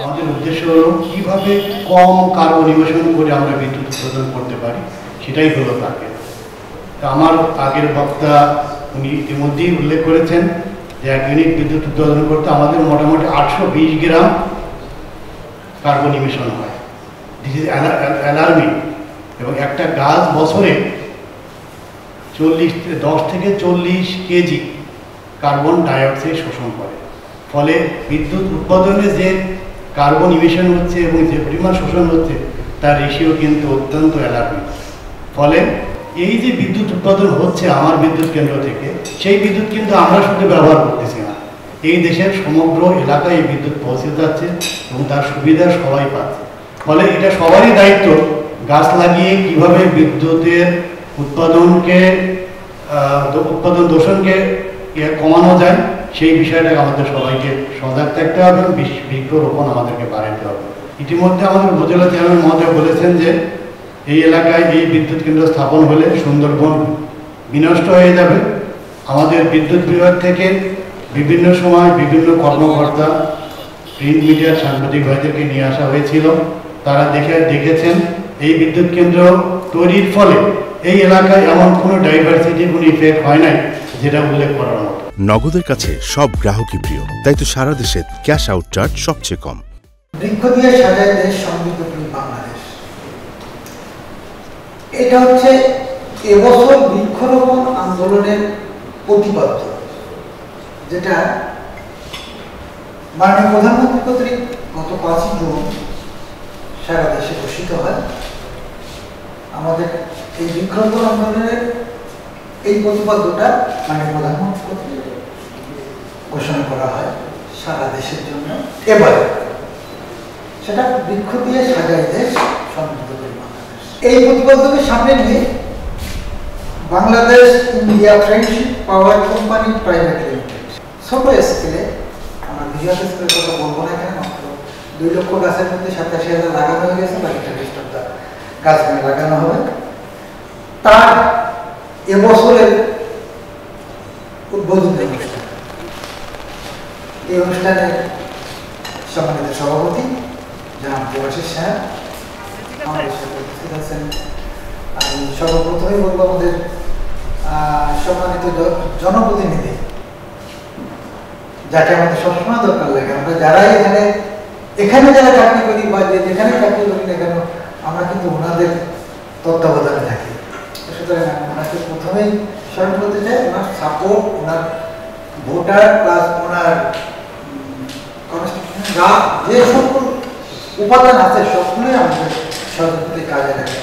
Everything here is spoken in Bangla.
আমাদের উদ্দেশ্য হলো কিভাবে কম কার্বন নিবেশন করে আমরা বিদ্যুৎ উৎপাদন করতে পারি, সেটাই হলো টার্গেট। তা আমার আগের বক্তা উনি ইতিমধ্যেই উল্লেখ করেছেন যে 1 ইউনিট বিদ্যুৎ উৎপাদন করতে আমাদের মোটামুটি 820 গ্রাম কার্বন নিবেশন হয়। This is alarming. এবং একটা গাছ বছরে 10 থেকে 40 কেজি কার্বন ডাইঅক্সাইড শোষণ করে। ফলে বিদ্যুৎ উৎপাদনে যে কার্বন ইমিশন হচ্ছে এবং যে পরিমাণ শোষণ হচ্ছে তার রেশিও কিন্তু অত্যন্ত অ্যালার্মিং। ফলে এই যে বিদ্যুৎ উৎপাদন হচ্ছে আমার বিদ্যুৎ কেন্দ্র থেকে, সেই বিদ্যুৎ কিন্তু আমরা শুধু ব্যবহার করতেছি না, এই দেশের সমগ্র এলাকায় এই বিদ্যুৎ পৌঁছে যাচ্ছে এবং তার সুবিধা সবাই পাচ্ছে। ফলে এটা সবারই দায়িত্ব গাছ লাগিয়ে কীভাবে বিদ্যুতের উৎপাদন দূষণকে কমানো যায় সেই বিষয়টাকে আমাদের সবাইকে সজাগ থাকতে হবে এবং বৃক্ষরোপণ আমাদেরকে বাড়াতে হবে। ইতিমধ্যে আমাদের উপজেলা চেয়ারম্যান মহোদয় বলেছেন যে এই এলাকায় এই বিদ্যুৎ কেন্দ্র স্থাপন হলে সুন্দরবন বিনষ্ট হয়ে যাবে। আমাদের বিদ্যুৎ বিভাগ থেকে বিভিন্ন সময় বিভিন্ন কর্মকর্তা, প্রিন্ট মিডিয়ার সাংবাদিক ভাইদেরকে নিয়ে আসা হয়েছিল। তারা দেখেছেন এই বিদ্যুৎ কেন্দ্র তৈরির ফলে এই এলাকায় এমন কোনো ডাইভার্সিটি কোনো ইফেক্ট হয় নাই যেটা উল্লেখ করার মতো। নগদের কাছে সব গ্রাহকই প্রিয়, তাই তো সারা দেশে ক্যাশ আউট চার্জ সবচেয়ে কম। বৃক্ষ দিয়ে সাজায় দেশ, সমৃদ্ধ বাংলাদেশ, এটা হচ্ছে এবছর বৃক্ষরোপণ আন্দোলনের প্রতিপাদ্য, যেটা মাননীয় প্রধানমন্ত্রী কর্তৃক গত 5 জুন সারা দেশে ঘোষিত হয়। আমাদের এই বৃক্ষরোপণ আন্দোলনের এই প্রতিপাদ্যটা মাননীয় প্রধানমন্ত্রী কর্তৃক ঘোষণা করা হয় সারা দেশের জন্য। এবার সেটা বৃক্ষ দিয়ে সাজায় দেশ, সমৃদ্ধ বাংলাদেশ। এই প্রতিপাদ্যকে সামনে নিয়ে Bangladesh India friendship power company private limited ছোট স্কেলে, আমরা বৃহৎ স্কেলের কথা বলবো না, এখানে মাত্র 2 লক্ষ গাছের মধ্যে 87,000 লাগানো হয়ে গেছে, বাকিটা রেস্টটা গাছগুলো লাগানো হবে। তার এবছরের উদ্বোধনী অনুষ্ঠান, এই অনুষ্ঠানে সম্মানিত সভাপতি জনাব দেবাশিস সাহেব আমাদের সাথে উপস্থিত আছেন। আমি সর্বপ্রথমেই বলবো আমাদের সম্মানিত জনপ্রতিনিধি, যাকে আমাদের সবসময় দরকার লাগে। আমরা যারা এখানে যারা চাকরি করি বা যেখানে চাকরি করি না কেন, আমরা কিন্তু ওনাদের তত্ত্বাবধানে থাকি। সুতরাং আমি ওনাকে প্রথমেই স্মরণ করতে চাই। ওনার সাপোর্ট, ওনার ভোটার প্লাস ওনার যে সকল উপাদান আছে সবগুলোই আমাদের সহযোগিতায় কাজে লাগে।